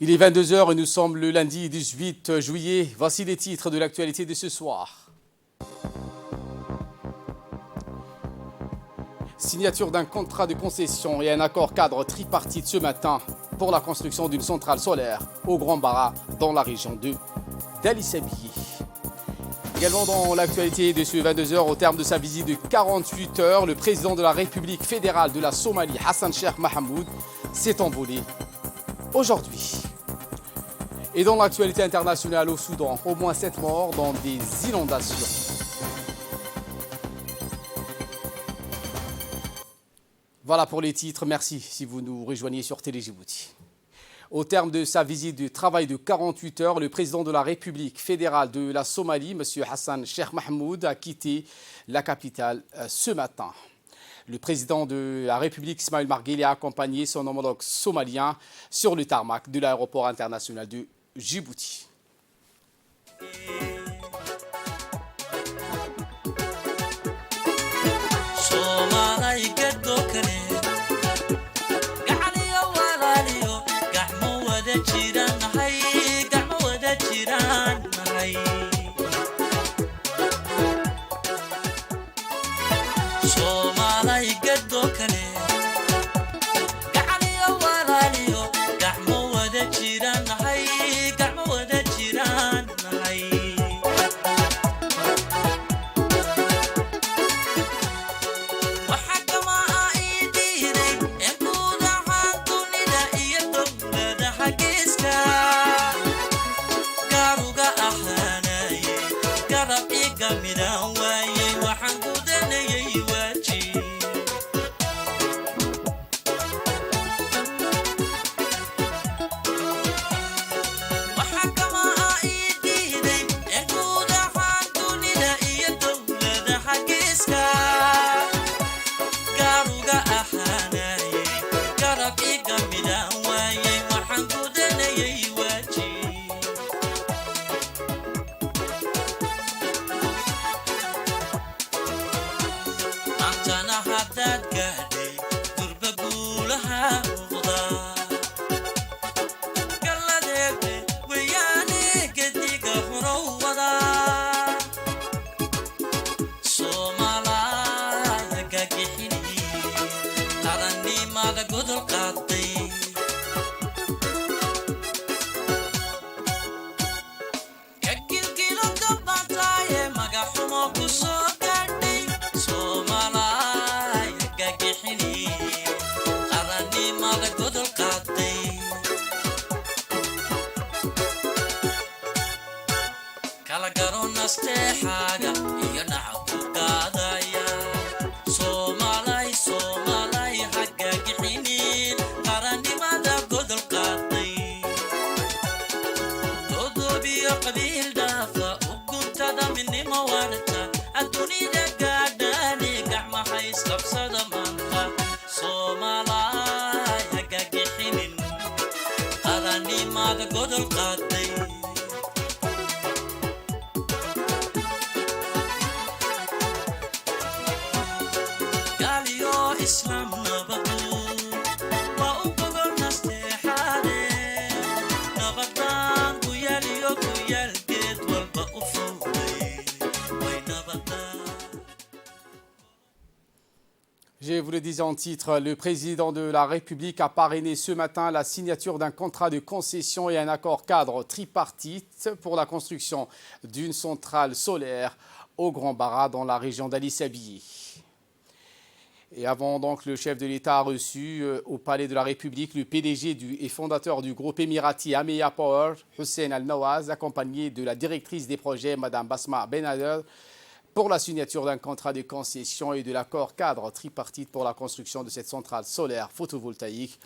Il est 22 heures et nous sommes le lundi 18 juillet. Voici les titres de l'actualité de ce soir. Signature d'un contrat de concession et un accord cadre tripartite ce matin pour la construction d'une centrale solaire au Grand Bara dans la région de d'Ali Sabié. Également dans l'actualité de ce 22 heures, au terme de sa visite de 48 heures, le président de la République fédérale de la Somalie, Hassan Sheikh Mohamud, s'est envolé aujourd'hui. Et dans l'actualité internationale au Soudan, au moins 7 morts dans des inondations. Voilà pour les titres. Merci si vous nous rejoignez sur Télé Djibouti. Au terme de sa visite de travail de 48 heures, le président de la République fédérale de la Somalie, M. Hassan Sheikh Mohamud, a quitté la capitale ce matin. Le président de la République, Ismaël Marguerite, a accompagné son homologue somalien sur le tarmac de l'aéroport international de Djibouti. Je vous le disais en titre, le président de la République a parrainé ce matin la signature d'un contrat de concession et un accord cadre tripartite pour la construction d'une centrale solaire au Grand Bara dans la région d'Ali Sabié. Et avant donc, le chef de l'État a reçu au Palais de la République le PDG et fondateur du groupe émirati Ameya Power, Hussein Al-Nawaz, accompagné de la directrice des projets, Mme Basma Benader, pour la signature d'un contrat de concession et de l'accord cadre tripartite pour la construction de cette centrale solaire photovoltaïque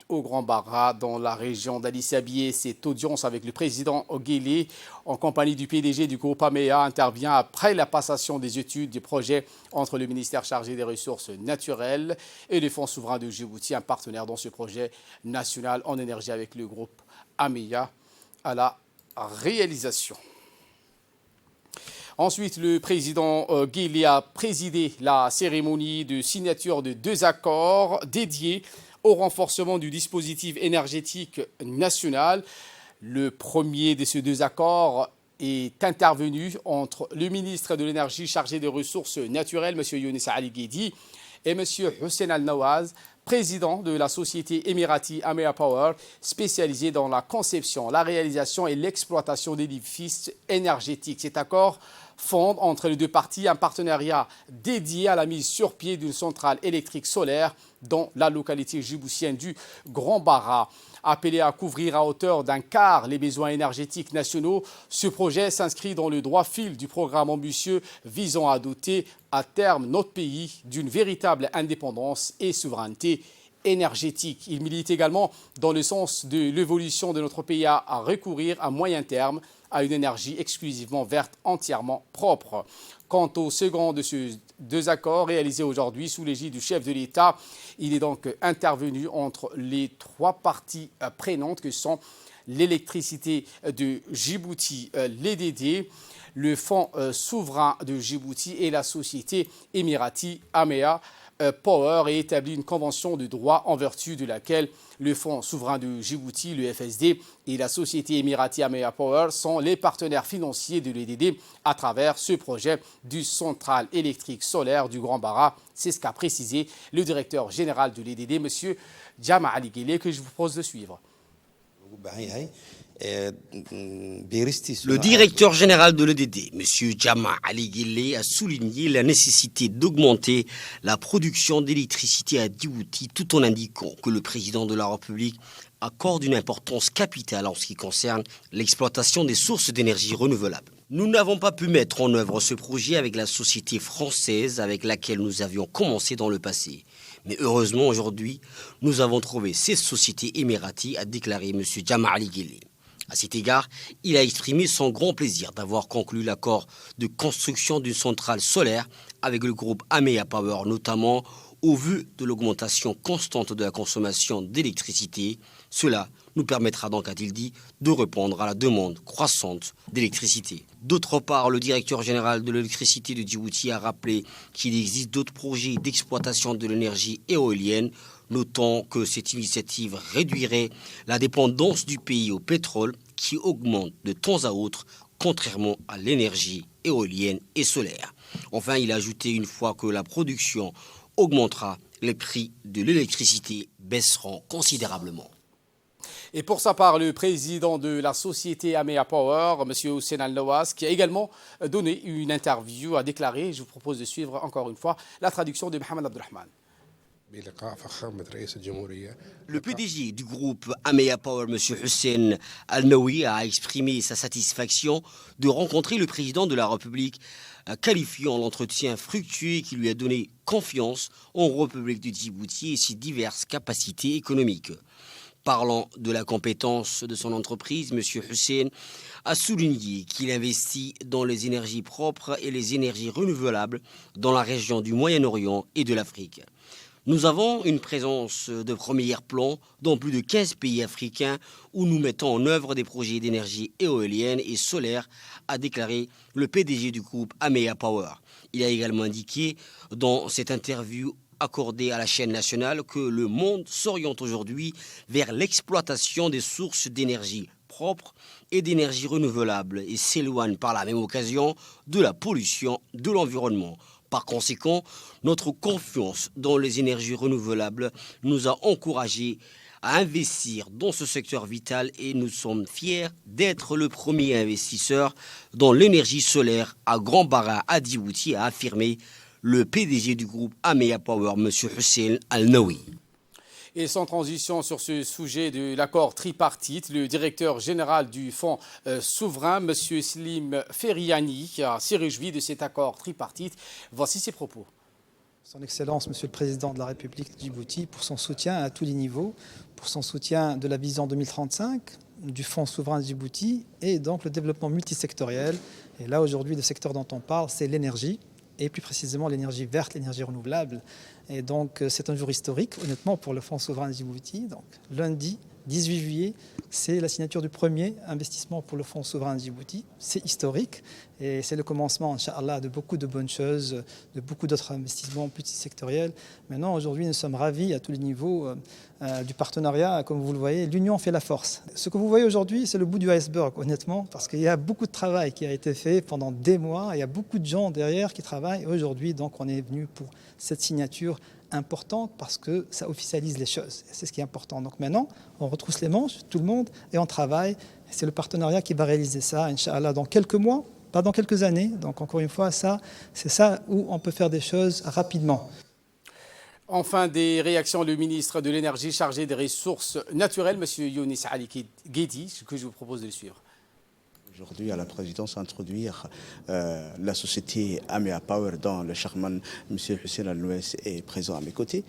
au Grand Bara dans la région d'Ali Sabié. Cette audience avec le président Oguélé en compagnie du PDG du groupe Ameya intervient après la passation des études du projet entre le ministère chargé des ressources naturelles et le Fonds souverain de Djibouti, un partenaire dans ce projet national en énergie avec le groupe Ameya à la réalisation. Ensuite, le président Guélé a présidé la cérémonie de signature de 2 accords dédiés au renforcement du dispositif énergétique national. Le premier de ces deux accords est intervenu entre le ministre de l'Énergie chargé des ressources naturelles, M. Younes Ali Guedi, et M. Hussein Al-Nawaz, président de la société émirati Amea Power, spécialisée dans la conception, la réalisation et l'exploitation d'édifices énergétiques. Cet accord fonde entre les deux parties un partenariat dédié à la mise sur pied d'une centrale électrique solaire dans la localité djiboutienne du Grand Bara. Appelé à couvrir à hauteur d'un quart les besoins énergétiques nationaux, ce projet s'inscrit dans le droit fil du programme ambitieux visant à doter à terme notre pays d'une véritable indépendance et souveraineté énergétique. Il milite également dans le sens de l'évolution de notre pays à recourir à moyen terme à une énergie exclusivement verte, entièrement propre. Quant au second de ces deux accords réalisés aujourd'hui sous l'égide du chef de l'État, il est donc intervenu entre les trois parties prenantes que sont l'électricité de Djibouti, l'EDD, le Fonds souverain de Djibouti et la société émirati Amea Power et établi une convention de droit en vertu de laquelle le Fonds souverain de Djibouti, le FSD, et la société émirati Amea Power sont les partenaires financiers de l'EDD à travers ce projet du centrale électrique solaire du Grand Bara. C'est ce qu'a précisé le directeur général de l'EDD, M. Jama Ali Guelleh, que je vous propose de suivre. Le directeur général de l'EDD, M. Jama Ali Guelleh, a souligné la nécessité d'augmenter la production d'électricité à Djibouti tout en indiquant que le président de la République accorde une importance capitale en ce qui concerne l'exploitation des sources d'énergie renouvelables. Nous n'avons pas pu mettre en œuvre ce projet avec la société française avec laquelle nous avions commencé dans le passé. Mais heureusement, aujourd'hui, nous avons trouvé cette société émirati, a déclaré M. Jama Ali Guelleh. À cet égard, il a exprimé son grand plaisir d'avoir conclu l'accord de construction d'une centrale solaire avec le groupe Amea Power, notamment au vu de l'augmentation constante de la consommation d'électricité. Cela nous permettra donc, a-t-il dit, de répondre à la demande croissante d'électricité. D'autre part, le directeur général de l'électricité de Djibouti a rappelé qu'il existe d'autres projets d'exploitation de l'énergie éolienne, notant que cette initiative réduirait la dépendance du pays au pétrole qui augmente de temps à autre, contrairement à l'énergie éolienne et solaire. Enfin, il a ajouté une fois que la production augmentera, les prix de l'électricité baisseront considérablement. Et pour sa part, le président de la société Amea Power, M. Hussein Al-Nawaz, qui a également donné une interview, a déclaré, je vous propose de suivre encore une fois la traduction de Mohamed Abdelrahman. Le PDG du groupe Amea Power, M. Hussein Al-Nawi, a exprimé sa satisfaction de rencontrer le président de la République, qualifiant l'entretien fructueux qui lui a donné confiance en République de Djibouti et ses diverses capacités économiques. Parlant de la compétence de son entreprise, M. Hussein a souligné qu'il investit dans les énergies propres et les énergies renouvelables dans la région du Moyen-Orient et de l'Afrique. Nous avons une présence de premier plan dans plus de 15 pays africains où nous mettons en œuvre des projets d'énergie éolienne et solaire, a déclaré le PDG du groupe Amea Power. Il a également indiqué dans cette interview accordée à la chaîne nationale que le monde s'oriente aujourd'hui vers l'exploitation des sources d'énergie propres et d'énergie renouvelable et s'éloigne par la même occasion de la pollution de l'environnement. Par conséquent, notre confiance dans les énergies renouvelables nous a encouragés à investir dans ce secteur vital et nous sommes fiers d'être le premier investisseur dans l'énergie solaire à Grand Bara, à Djibouti, a affirmé le PDG du groupe Amea Power, M. Hussein Al-Nawi. Et sans transition sur ce sujet de l'accord tripartite, le directeur général du Fonds souverain, M. Slim Feriani, s'est réjoui de cet accord tripartite. Voici ses propos. Son Excellence, Monsieur le Président de la République de Djibouti, pour son soutien à tous les niveaux, pour son soutien de la vision 2035, du Fonds souverain de Djibouti et donc le développement multisectoriel. Et là, aujourd'hui, le secteur dont on parle, c'est l'énergie, et plus précisément l'énergie verte, l'énergie renouvelable. Et donc, c'est un jour historique, honnêtement, pour le Fonds souverain de Djibouti. Donc, lundi 18 juillet, c'est la signature du premier investissement pour le Fonds souverain de Djibouti. C'est historique et c'est le commencement, Inch'Allah, de beaucoup de bonnes choses, de beaucoup d'autres investissements multisectoriels. Maintenant, aujourd'hui, nous sommes ravis à tous les niveaux du partenariat. Comme vous le voyez, l'union fait la force. Ce que vous voyez aujourd'hui, c'est le bout du iceberg, honnêtement, parce qu'il y a beaucoup de travail qui a été fait pendant des mois. Il y a beaucoup de gens derrière qui travaillent. Aujourd'hui, donc, on est venu pour cette signature importante parce que ça officialise les choses. C'est ce qui est important. Donc maintenant, on retrousse les manches, tout le monde, et on travaille. C'est le partenariat qui va réaliser ça, Inch'Allah, dans quelques mois, pas dans quelques années. Donc encore une fois, c'est ça où on peut faire des choses rapidement. Enfin, des réactions, le ministre de l'Énergie chargé des ressources naturelles, M. Younis Ali Guedi, que je vous propose de le suivre. Aujourd'hui, à la présidence, introduire la société Amea Power, dont le chairman, M. Hussein Al-Nouès, est présent à mes côtés,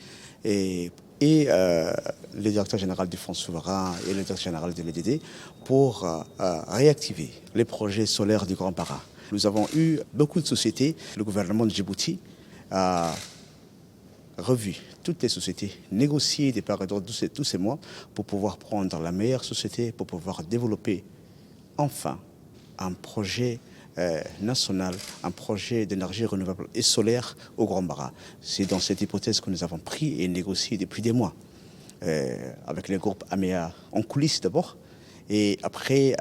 et le directeur général du Fonds souverain et le directeur général de l'EDD pour réactiver les projets solaires du Grand Bara. Nous avons eu beaucoup de sociétés. Le gouvernement de Djibouti a revu toutes les sociétés, négocié des périodes de tous ces mois pour pouvoir prendre la meilleure société, pour pouvoir développer enfin un projet national, un projet d'énergie renouvelable et solaire au Grand Bara. C'est dans cette hypothèse que nous avons pris et négocié depuis des mois avec les groupes Amea en coulisses d'abord et après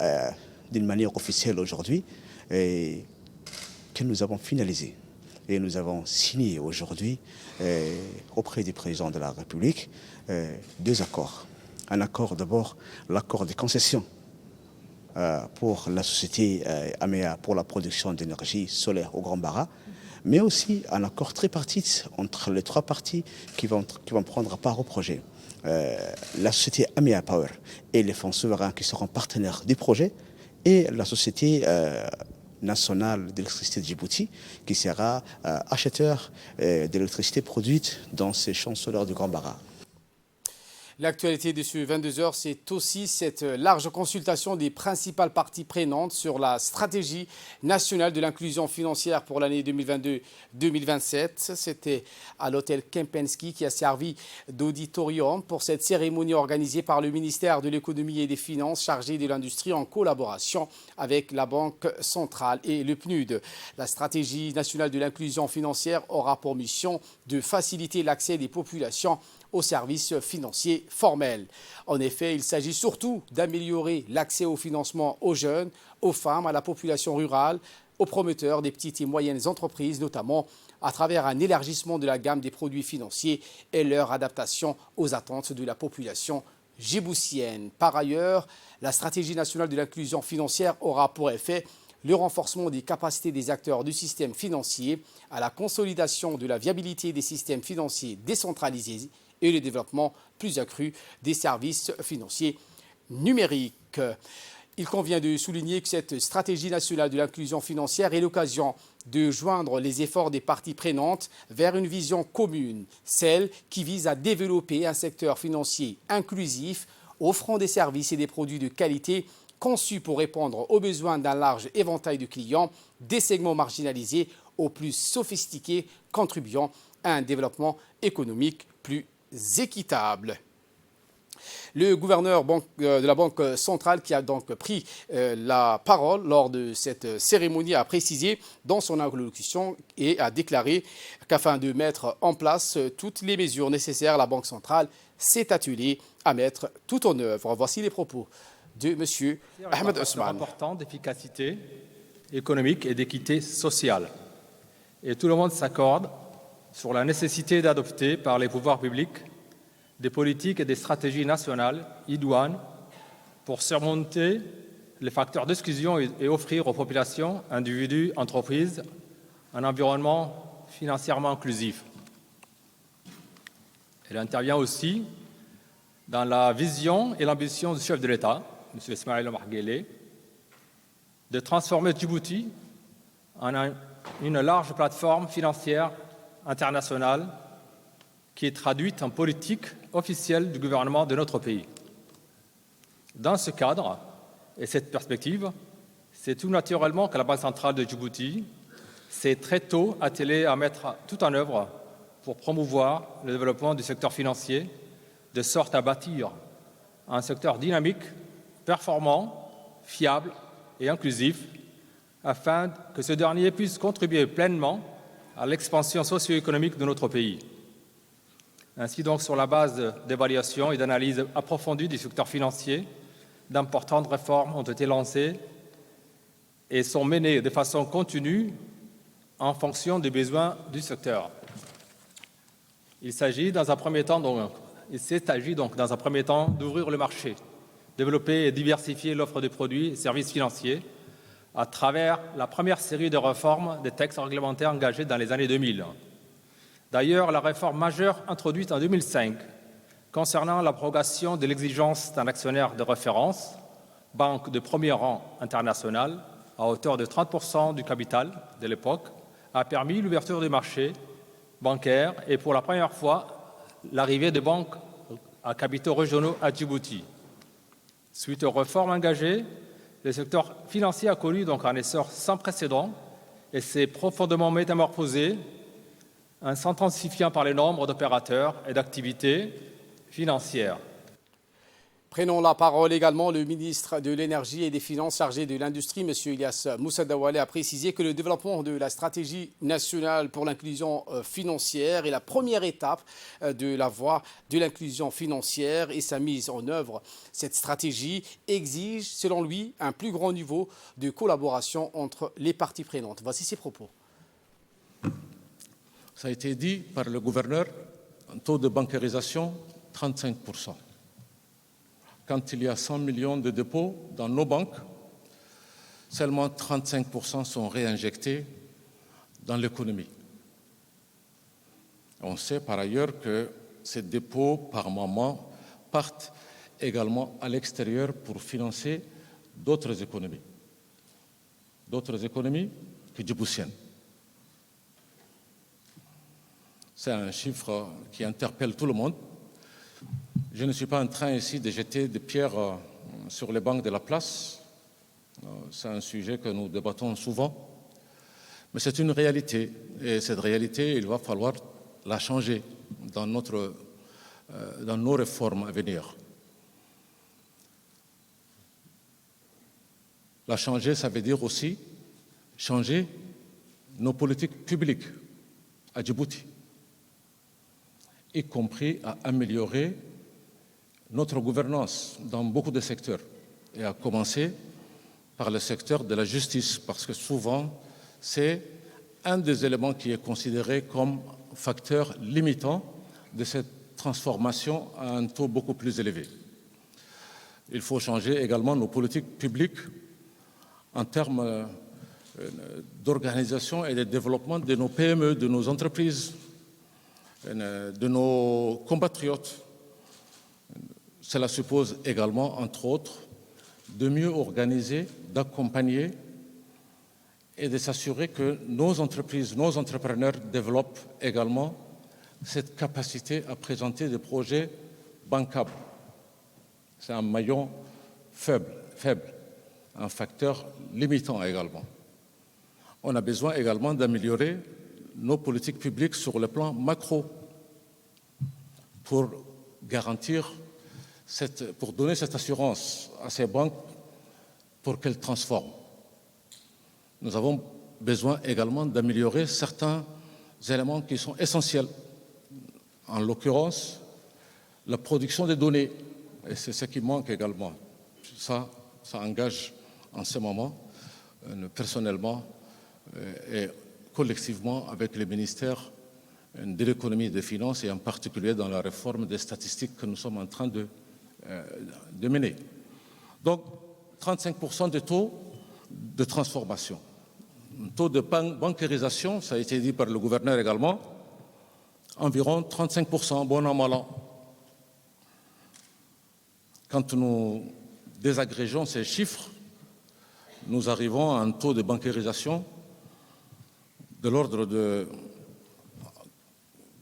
d'une manière officielle aujourd'hui que nous avons finalisé. Et nous avons signé aujourd'hui auprès du président de la République 2 accords. Un accord d'abord, l'accord des concessions pour la société Amea pour la production d'énergie solaire au Grand Bara, mais aussi un accord tripartite entre les 3 parties qui vont prendre part au projet. La société Amea Power et les fonds souverains qui seront partenaires du projet et la société nationale d'électricité de Djibouti qui sera acheteur d'électricité produite dans ces champs solaires du Grand Bara. L'actualité de ce 22h, c'est aussi cette large consultation des principales parties prenantes sur la stratégie nationale de l'inclusion financière pour l'année 2022-2027. C'était à l'hôtel Kempinski qui a servi d'auditorium pour cette cérémonie organisée par le ministère de l'économie et des finances chargé de l'industrie en collaboration avec la Banque centrale et le PNUD. La stratégie nationale de l'inclusion financière aura pour mission de faciliter l'accès des populations aux services financiers formels. En effet, il s'agit surtout d'améliorer l'accès au financement aux jeunes, aux femmes, à la population rurale, aux promoteurs des petites et moyennes entreprises, notamment à travers un élargissement de la gamme des produits financiers et leur adaptation aux attentes de la population djiboutienne. Par ailleurs, la stratégie nationale de l'inclusion financière aura pour effet le renforcement des capacités des acteurs du système financier à la consolidation de la viabilité des systèmes financiers décentralisés et le développement plus accru des services financiers numériques. Il convient de souligner que cette stratégie nationale de l'inclusion financière est l'occasion de joindre les efforts des parties prenantes vers une vision commune, celle qui vise à développer un secteur financier inclusif, offrant des services et des produits de qualité conçus pour répondre aux besoins d'un large éventail de clients, des segments marginalisés aux plus sophistiqués, contribuant à un développement économique plus équitable. Le gouverneur de la Banque centrale qui a donc pris la parole lors de cette cérémonie a précisé dans son allocution et a déclaré qu'afin de mettre en place toutes les mesures nécessaires, la Banque centrale s'est attelée à mettre tout en œuvre. Voici les propos de M. Ahmed Ousmane. Important d'efficacité économique et d'équité sociale. Et tout le monde s'accorde sur la nécessité d'adopter par les pouvoirs publics des politiques et des stratégies nationales idoines pour surmonter les facteurs d'exclusion et offrir aux populations, individus, entreprises, un environnement financièrement inclusif. Elle intervient aussi dans la vision et l'ambition du chef de l'État, M. Ismaïl Omar Guelleh, de transformer Djibouti en une large plateforme financière internationale qui est traduite en politique officielle du gouvernement de notre pays. Dans ce cadre et cette perspective, c'est tout naturellement que la Banque centrale de Djibouti s'est très tôt attelée à mettre tout en œuvre pour promouvoir le développement du secteur financier, de sorte à bâtir un secteur dynamique, performant, fiable et inclusif, afin que ce dernier puisse contribuer pleinement à l'expansion socio-économique de notre pays. Ainsi donc, sur la base d'évaluations et d'analyses approfondies du secteur financier, d'importantes réformes ont été lancées et sont menées de façon continue en fonction des besoins du secteur. Il s'agit dans un premier temps d'ouvrir le marché, développer et diversifier l'offre de produits et services financiers à travers la première série de réformes des textes réglementaires engagés dans les années 2000. D'ailleurs, la réforme majeure introduite en 2005 concernant l'abrogation de l'exigence d'un actionnaire de référence, banque de premier rang international, à hauteur de 30% du capital de l'époque, a permis l'ouverture du marché bancaire et pour la première fois l'arrivée de banques à capitaux régionaux à Djibouti. Suite aux réformes engagées, le secteur financier a connu donc un essor sans précédent et s'est profondément métamorphosé en s'intensifiant par le nombre d'opérateurs et d'activités financières. Prenons la parole également. Le ministre de l'Énergie et des Finances chargé de l'Industrie, M. Ilyas Moussa Daoualé, a précisé que le développement de la stratégie nationale pour l'inclusion financière est la première étape de la voie de l'inclusion financière et sa mise en œuvre. Cette stratégie exige, selon lui, un plus grand niveau de collaboration entre les parties prenantes. Voici ses propos. Ça a été dit par le gouverneur, un taux de bancarisation 35%. Quand il y a 100 millions de dépôts dans nos banques, seulement 35% sont réinjectés dans l'économie. On sait par ailleurs que ces dépôts, par moment, partent également à l'extérieur pour financer d'autres économies que djiboutiennes. C'est un chiffre qui interpelle tout le monde. Je ne suis pas en train ici de jeter des pierres sur les banques de la place. C'est un sujet que nous débattons souvent. Mais c'est une réalité. Et cette réalité, il va falloir la changer dans nos réformes à venir. La changer, ça veut dire aussi changer nos politiques publiques à Djibouti, y compris à améliorer notre gouvernance dans beaucoup de secteurs, et à commencer par le secteur de la justice, parce que souvent, c'est un des éléments qui est considéré comme facteur limitant de cette transformation à un taux beaucoup plus élevé. Il faut changer également nos politiques publiques en termes d'organisation et de développement de nos PME, de nos entreprises, de nos compatriotes. Cela suppose également, entre autres, de mieux organiser, d'accompagner et de s'assurer que nos entreprises, nos entrepreneurs développent également cette capacité à présenter des projets bancables. C'est un maillon faible, un facteur limitant également. On a besoin également d'améliorer nos politiques publiques sur le plan macro pour garantir pour donner cette assurance à ces banques pour qu'elles transforment. Nous avons besoin également d'améliorer certains éléments qui sont essentiels. En l'occurrence, la production des données. Et c'est ce qui manque également. Ça engage en ce moment, personnellement et collectivement avec les ministères de l'économie et des finances, et en particulier dans la réforme des statistiques que nous sommes en train de mener. Donc, 35% de taux de transformation. Un taux de bancarisation, ça a été dit par le gouverneur également, environ 35%, bon an, mal an. Quand nous désagrégeons ces chiffres, nous arrivons à un taux de bancarisation de l'ordre de,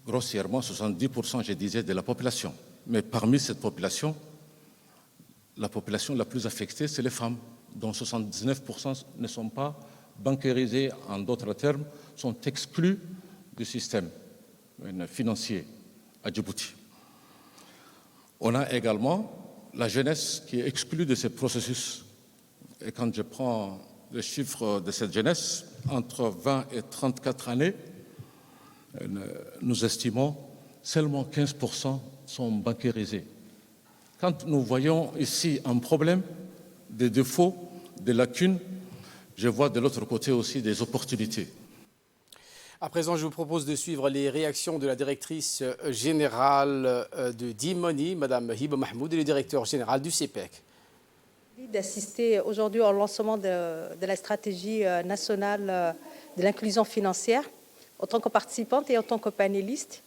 grossièrement, 70%, je disais, de la population. Mais parmi cette population, la population la plus affectée, c'est les femmes, dont 79% ne sont pas bancarisées, en d'autres termes, sont exclues du système financier à Djibouti. On a également la jeunesse qui est exclue de ce processus. Et quand je prends les chiffres de cette jeunesse, entre 20 et 34 années, nous estimons seulement 15% sont bancarisés. Quand nous voyons ici un problème, des défauts, des lacunes, je vois de l'autre côté aussi des opportunités. À présent, je vous propose de suivre les réactions de la directrice générale de D-Money, Mme Hiba Mahmoud, et le directeur général du CPEC. D'assister aujourd'hui au lancement de la stratégie nationale de l'inclusion financière en tant que participante et en tant que panéliste.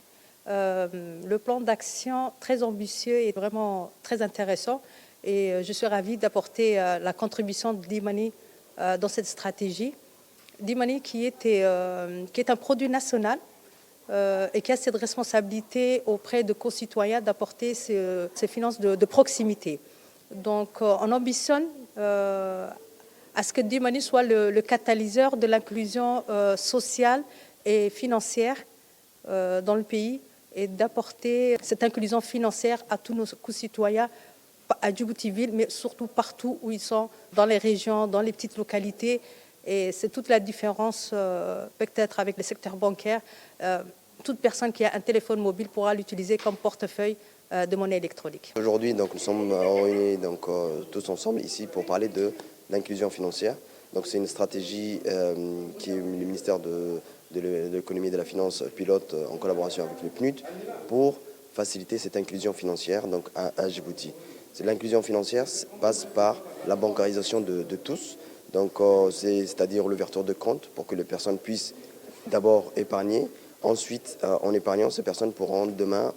Le plan d'action très ambitieux est vraiment très intéressant et je suis ravie d'apporter la contribution de D-Money dans cette stratégie. D-Money qui est un produit national et qui a cette responsabilité auprès de concitoyens d'apporter ces finances de proximité. Donc on ambitionne à ce que D-Money soit le catalyseur de l'inclusion sociale et financière dans le pays et d'apporter cette inclusion financière à tous nos concitoyens à Djibouti-Ville, mais surtout partout où ils sont, dans les régions, dans les petites localités. Et c'est toute la différence peut-être avec le secteur bancaire. Toute personne qui a un téléphone mobile pourra l'utiliser comme portefeuille de monnaie électronique. Aujourd'hui, nous sommes réunis tous ensemble ici pour parler de l'inclusion financière. Donc c'est une stratégie qui est le ministère de l'économie et de la finance pilote en collaboration avec le PNUD pour faciliter cette inclusion financière donc à Djibouti. L'inclusion financière passe par la bancarisation de tous, donc c'est-à-dire l'ouverture de compte pour que les personnes puissent d'abord épargner. Ensuite, en épargnant, ces personnes pourront demain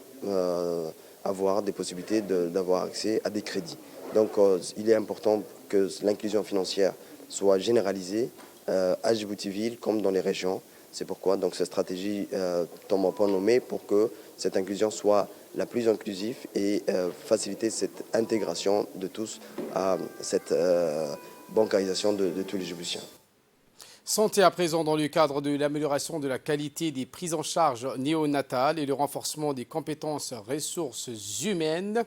avoir des possibilités d'avoir accès à des crédits. Donc il est important que l'inclusion financière soit généralisée à Djibouti-Ville comme dans les régions. C'est pourquoi donc, cette stratégie tombe en point nommé pour que cette inclusion soit la plus inclusive et faciliter cette intégration de tous à cette bancarisation de tous les Djiboutiens. Santé à présent dans le cadre de l'amélioration de la qualité des prises en charge néonatales et le renforcement des compétences ressources humaines.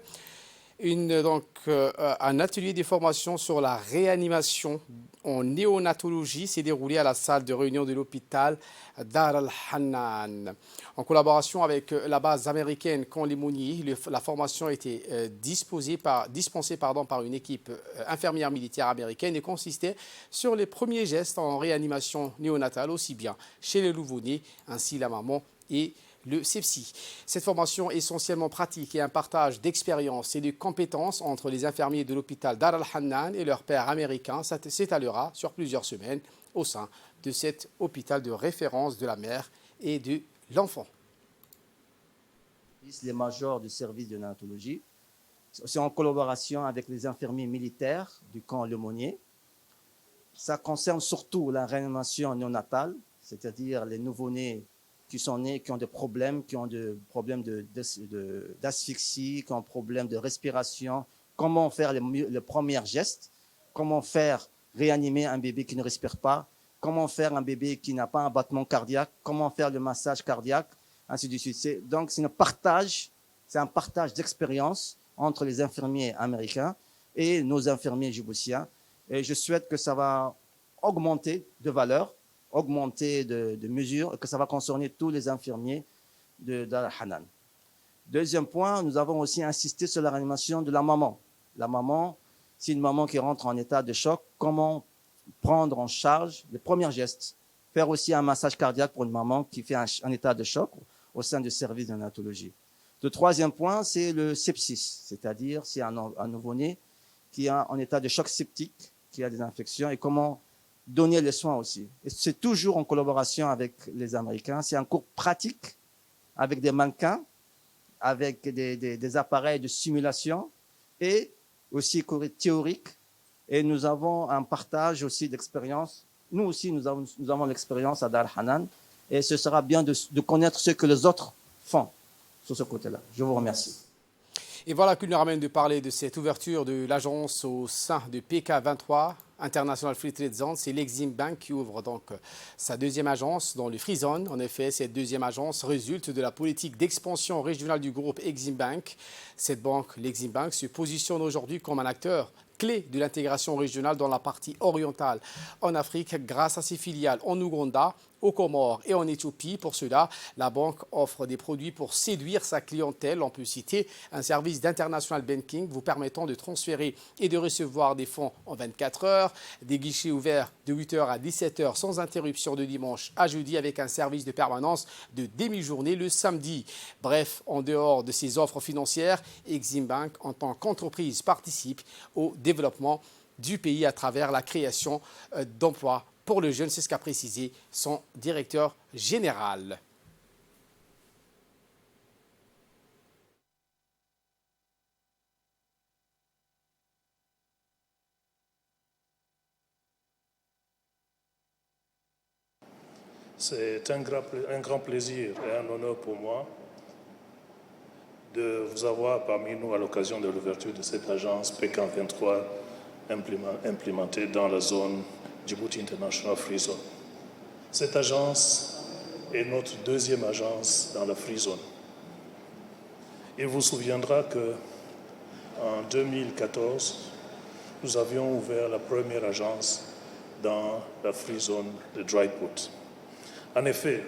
Un atelier de formation sur la réanimation en néonatologie s'est déroulé à la salle de réunion de l'hôpital Dar al-Hannan. En collaboration avec la base américaine Conlimoni, la formation a été dispensée par une équipe infirmière militaire américaine et consistait sur les premiers gestes en réanimation néonatale, aussi bien chez les nouveau-nés, ainsi la maman et le sepsis. Cette formation essentiellement pratique et un partage d'expériences et de compétences entre les infirmiers de l'hôpital Dar al-Hannan et leurs pairs américains s'étalera sur plusieurs semaines au sein de cet hôpital de référence de la mère et de l'enfant. Les majors du service de néonatologie, c'est en collaboration avec les infirmiers militaires du camp Lemonnier. Ça concerne surtout la réanimation néonatale, c'est-à-dire les nouveau-nés qui sont nés, qui ont des problèmes, d'asphyxie, qui ont des problèmes de respiration, comment faire les premiers gestes, comment faire réanimer un bébé qui ne respire pas, comment faire un bébé qui n'a pas un battement cardiaque, comment faire le massage cardiaque, ainsi de suite. Donc c'est un partage d'expérience entre les infirmiers américains et nos infirmiers djiboutiens. Et je souhaite que ça va augmenter de valeur, augmenter de mesures et que ça va concerner tous les infirmiers de Dar al-Hannan. Deuxième point, nous avons aussi insisté sur la réanimation de la maman. La maman, c'est une maman qui rentre en état de choc, comment prendre en charge les premiers gestes. Faire aussi un massage cardiaque pour une maman qui fait un état de choc au sein du service de néonatologie. Le troisième point, c'est le sepsis, c'est-à-dire c'est un nouveau-né qui est en état de choc septique, qui a des infections et comment donner les soins aussi. Et c'est toujours en collaboration avec les Américains. C'est un cours pratique avec des mannequins, avec des appareils de simulation et aussi cours théorique. Et nous avons un partage aussi d'expérience. Nous aussi, nous avons l'expérience à Dar al-Hannan et ce sera bien de connaître ce que les autres font sur ce côté-là. Je vous remercie. Et voilà qui nous ramène de parler de cette ouverture de l'agence au sein de PK23. International Free Trade Zone, c'est l'Exim Bank qui ouvre donc sa deuxième agence dans le Free Zone. En effet, cette deuxième agence résulte de la politique d'expansion régionale du groupe Exim Bank. Cette banque, l'Exim Bank, se positionne aujourd'hui comme un acteur clé de l'intégration régionale dans la partie orientale en Afrique grâce à ses filiales en Ouganda, aux Comores et en Éthiopie. Pour cela, la banque offre des produits pour séduire sa clientèle. On peut citer un service d'international banking vous permettant de transférer et de recevoir des fonds en 24 heures, des guichets ouverts de 8h à 17h sans interruption de dimanche à jeudi avec un service de permanence de demi-journée le samedi. Bref, en dehors de ces offres financières, Exim Bank en tant qu'entreprise participe au développement du pays à travers la création d'emplois pour le jeune, c'est ce qu'a précisé son directeur général. C'est un grand plaisir et un honneur pour moi de vous avoir parmi nous à l'occasion de l'ouverture de cette agence Pékin 23 implémentée dans la zone Djibouti International Free Zone. Cette agence est notre deuxième agence dans la Free Zone. Il vous souviendra qu'en 2014, nous avions ouvert la première agence dans la Free Zone de Dry Port. En effet,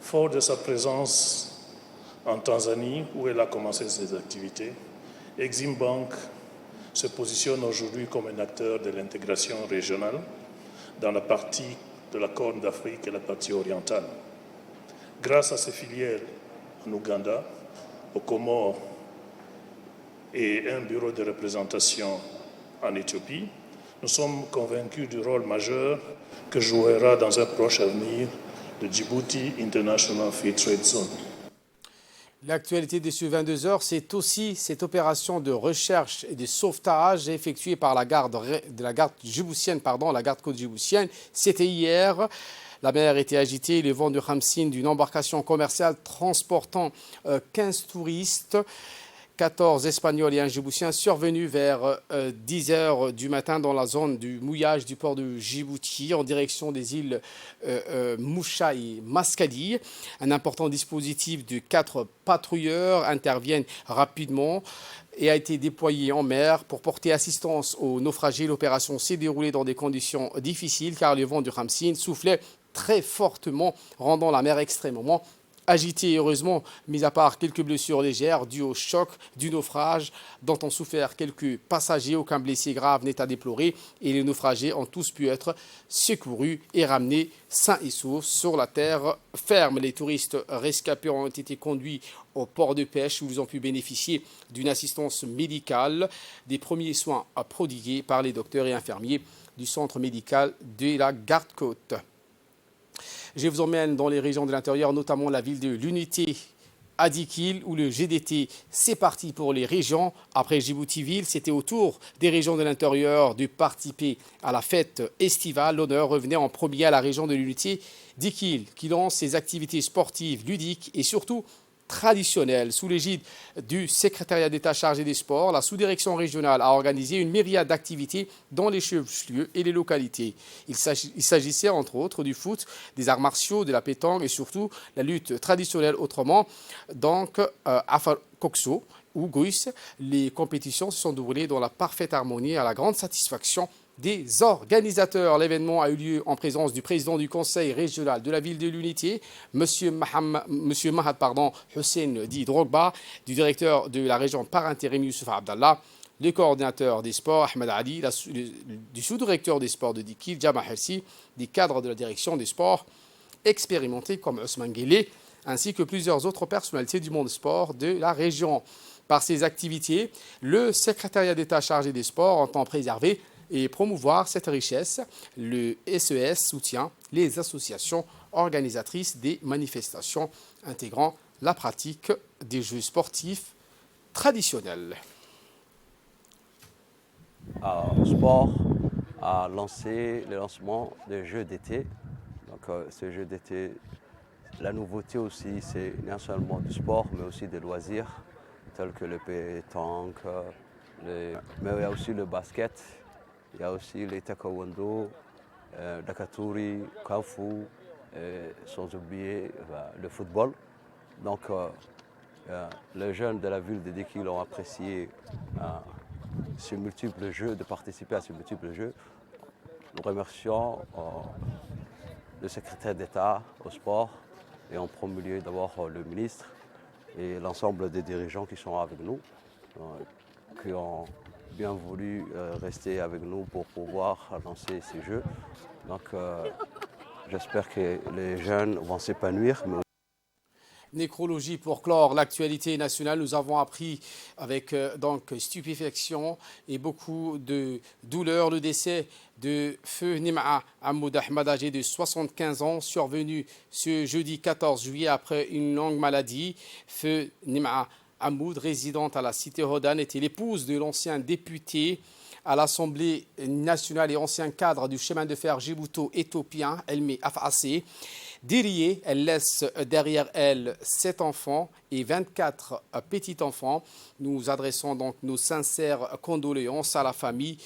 fort de sa présence en Tanzanie, où elle a commencé ses activités, Exim Bank se positionne aujourd'hui comme un acteur de l'intégration régionale dans la partie de la Corne d'Afrique et la partie orientale. Grâce à ses filiales en Ouganda, aux Comores et un bureau de représentation en Éthiopie, nous sommes convaincus du rôle majeur que jouera dans un proche avenir le Djibouti International Free Trade Zone. L'actualité de ce 22h, c'est aussi cette opération de recherche et de sauvetage effectuée par la garde djiboutienne, la garde côte djiboutienne. C'était hier. La mer était agitée, le vent de Khamsin d'une embarcation commerciale transportant 15 touristes. 14 Espagnols et un Djiboutien survenus vers 10h du matin dans la zone du mouillage du port de Djibouti en direction des îles Moucha et Mascali. Un important dispositif de 4 patrouilleurs interviennent rapidement et a été déployé en mer pour porter assistance aux naufragés. L'opération s'est déroulée dans des conditions difficiles car le vent du Khamsin soufflait très fortement, rendant la mer extrêmement agité. Heureusement, mis à part quelques blessures légères dues au choc du naufrage dont ont souffert quelques passagers, aucun blessé grave n'est à déplorer et les naufragés ont tous pu être secourus et ramenés sains et saufs sur la terre ferme. Les touristes rescapés ont été conduits au port de pêche où ils ont pu bénéficier d'une assistance médicale, des premiers soins prodigués par les docteurs et infirmiers du centre médical de la Garde-Côte. Je vous emmène dans les régions de l'intérieur, notamment la ville de l'Unité à Dikil, où le GDT, c'est parti pour les régions. Après Djibouti-Ville, c'était au tour des régions de l'intérieur de participer à la fête estivale. L'honneur revenait en premier à la région de l'Unité Dikil, qui lance ses activités sportives, ludiques et surtout traditionnelle. Sous l'égide du secrétariat d'État chargé des sports, la sous-direction régionale a organisé une myriade d'activités dans les chefs-lieux et les localités. Il s'agissait entre autres du foot, des arts martiaux, de la pétanque et surtout la lutte traditionnelle autrement, donc Afar Kokso ou Guis. Les compétitions se sont déroulées dans la parfaite harmonie à la grande satisfaction des organisateurs. L'événement a eu lieu en présence du président du conseil régional de la ville de l'Unité, M. Mahad Hussein Di Drogba, du directeur de la région par intérim Youssouf Abdallah, le coordinateur des sports Ahmed Ali, du sous-directeur des sports de Dikil, Jama Hersi, des cadres de la direction des sports expérimentés comme Ousmane Guélé, ainsi que plusieurs autres personnalités du monde sport de la région. Par ces activités, le secrétariat d'État chargé des sports entend préserver et promouvoir cette richesse. Le SES soutient les associations organisatrices des manifestations intégrant la pratique des jeux sportifs traditionnels. Le sport a lancé le lancement des Jeux d'été. Donc, ces Jeux d'été, la nouveauté aussi, c'est non seulement du sport, mais aussi des loisirs, tels que le pétanque, mais il y a aussi le basket. il y a aussi les taekwondo, Dakaturi, Kafu, sans oublier le football. Donc les jeunes de la ville de Dekil ont apprécié ces multiples jeux, de participer à ces multiples jeux. Nous remercions le secrétaire d'État au sport et en premier lieu d'abord le ministre et l'ensemble des dirigeants qui sont avec nous, qui ont bien voulu rester avec nous pour pouvoir lancer ces jeux. Donc j'espère que les jeunes vont s'épanouir. Nécrologie pour clore l'actualité nationale. Nous avons appris avec donc stupéfaction et beaucoup de douleur le décès de Feu Nim'a Hamoud Ahmad, âgé de 75 ans, survenu ce jeudi 14 juillet après une longue maladie. Feu Nim'a Hamoud, résidente à la cité Rodan, était l'épouse de l'ancien député à l'Assemblée nationale et ancien cadre du chemin de fer djibouto-éthiopien, Elmi Af'assé. Diriée, elle laisse derrière elle 7 enfants et 24 petits-enfants. Nous adressons donc nos sincères condoléances à la famille,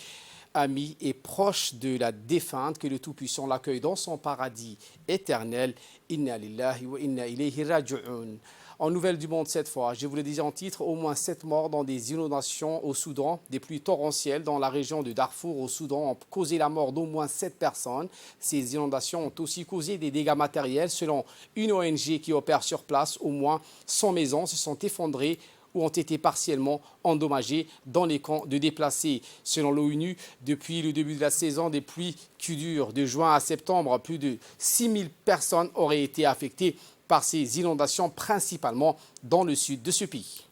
amis et proches de la défunte. Que le Tout-Puissant l'accueille dans son paradis éternel. Inna lillahi wa inna ilayhi raji'un. En nouvelles du monde cette fois, je vous le disais en titre, au moins 7 morts dans des inondations au Soudan. Des pluies torrentielles dans la région de Darfour au Soudan ont causé la mort d'au moins 7 personnes. Ces inondations ont aussi causé des dégâts matériels. Selon une ONG qui opère sur place, au moins 100 maisons se sont effondrées ou ont été partiellement endommagées dans les camps de déplacés. Selon l'ONU, depuis le début de la saison des pluies qui durent de juin à septembre, plus de 6000 personnes auraient été affectées par ces inondations, principalement dans le sud de ce pays.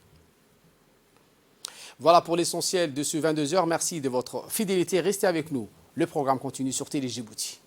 Voilà pour l'essentiel de ce 22h. Merci de votre fidélité. Restez avec nous. Le programme continue sur Télé Djibouti.